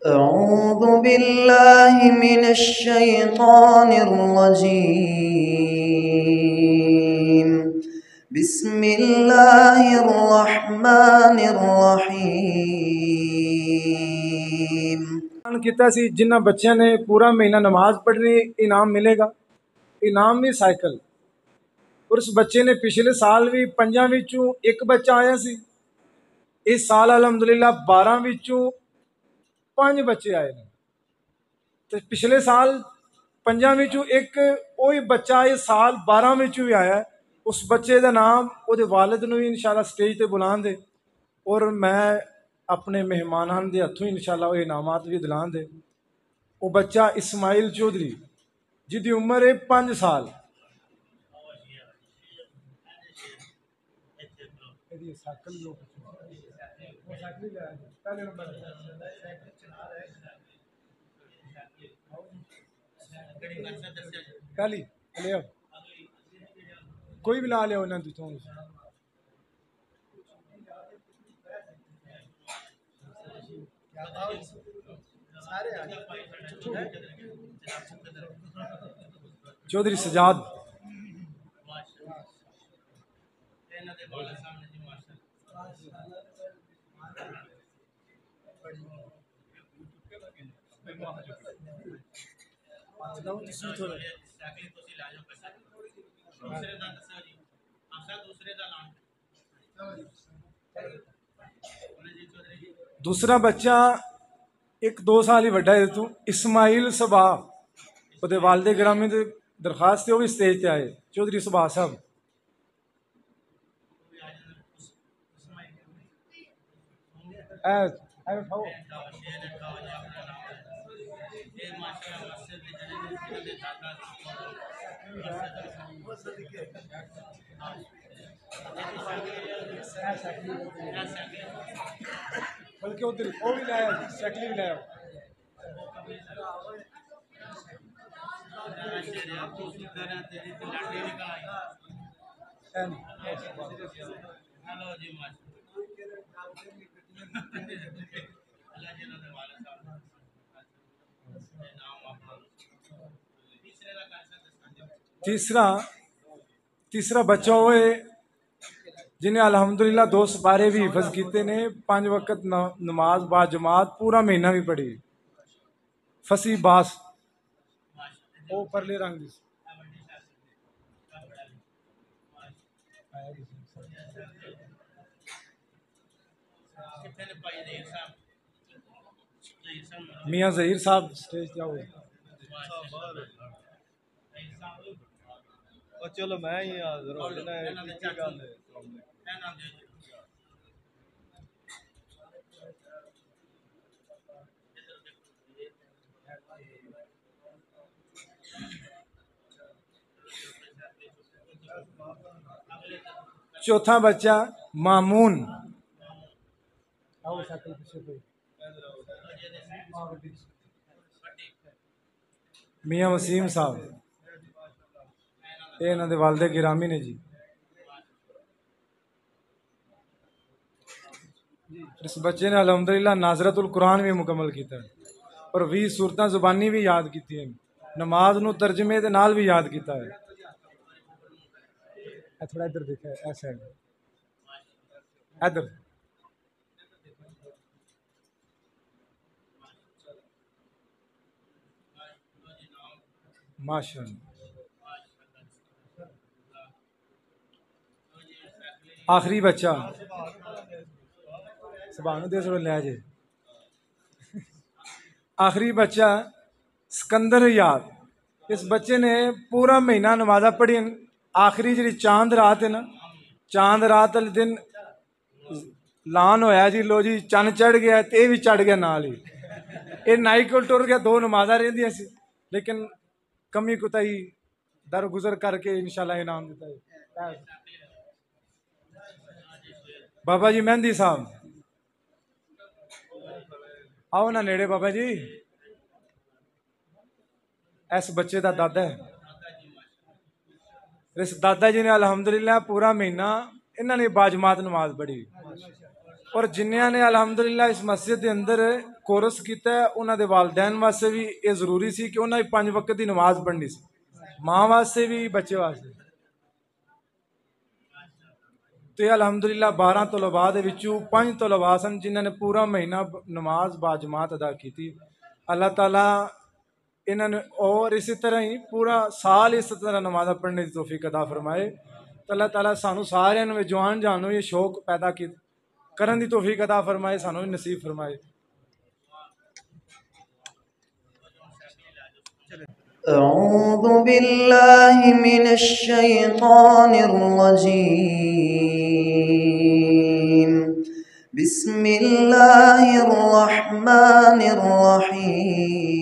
अऊज़ु बिल्लाहि मिनश शैतानिर रजीम बिस्मिल्लाहिर रहमानिर रहीम। किया सी जिन्होंने बच्चों ने पूरा महीना नमाज पढ़नी इनाम मिलेगा, इनाम भी साइकिल। और उस बच्चे ने पिछले साल भी 5 विचों एक बच्चा आया सी। इस साल अलहमदुलिल्लाह 12 विचों 5 बच्चे आए ने। तो पिछले साल 5 विचों एक वही बच्चा इस साल 12 विचों भी आया। उस बच्चे का नाम वो वालिद नूं इंशाल्लाह स्टेज पर बुलान दे और मैं अपने मेहमानां के हथों इंशाल्लाह वो इनामात भी दिलान दे। वो बच्चा इस्माइल चौधरी जिसकी उम्र है 5 साल। कोई भी ला लिया उन्होंने तो चौधरी सजाद दूसरा बच्चा एक 2 साल ही वड्डा है तू इस्माइल सबा वो वालदे ग्रामी की दरखास्त है, वो भी स्टेज पर आए। चौधरी सबा साहब बल्कि उधर वो भी लाया साइकिल भी लाया। तीसरा बच्चा वो है जिन्हें अल्हम्दुलिल्लाह 2 सपारे भी हिफज किए ने, 5 वक्त नमाज बा जमात पूरा महीना भी पढ़ी। फसी बास वो परले रंग दी मियाँ ज़हीर साहब स्टेज पे आओ। चलो मैं ही हाजिर हो गया। चौथा बच्चा मामून मियाँ वसीम साहब ये इन्होंने वालदे गिरामी ने जी। इस बच्चे ने अल्हम्दुलिल्लाह नाजरतुल कुरान भी मुकम्मल किया और 20 सूरतां जुबानी भी याद की है। नमाज नूं तर्जमे दे नाल भी याद किया है। थोड़ा इधर देखा ऐसा इधर माशाअल्लाह। आखिरी बच्चा सुभान दे ले जे आखिरी बच्चा सिकंदर याद। इस बच्चे ने पूरा महीना नमाजा पढ़ी। आखिरी जी चांद रात है ना, चांद रात वाले दिन लान होया जी, लो जी चन चढ़ गया तो भी चढ़ गया नाल ही। ये नाई को टुर गया, 2 नमाजा रहिंदियां सी लेकिन कमी कुताही दर गुजर करके इंशाल्लाह इनाम दिता है। बाबा जी मेहंदी साहब आओ ना नेड़े बाबा जी। इस बच्चे का दादा है। इस दादा जी ने अल्हम्दुलिल्लाह पूरा महीना इन्होंने बाजमात नमाज पढ़ी। और जिन्होंने ने अलहमदुलिल्लाह इस मस्जिद के अंदर कोरस किया है उन्होंने वालदैन वास्ते भी ये जरूरी सी कि उन्हें 5 वक्त की नमाज पढ़नी सी, माँ वास्ते भी बच्चे वास्ते। तो अलहमदुलिल्लाह 12 तलबा के विचों 5 तलबा सन जिन्होंने पूरा महीना नमाज बाजमात अदा की थी। अल्लाह ताला इन्होंने और इसी तरह ही पूरा साल इस तरह नमाज़ पढ़ने की तौफीक अदा फरमाए। तो अल्लाह ताला सानू सारे जवान जानो ये शौक पैदा की करन दी तौफीक अदा फरमाए, सानू भी नसीब फरमाए। अऊज़ु बिल्लाहि मिनश शैतानिर रजीम। बिस्मिल्लाहिर रहमानिर रहीम।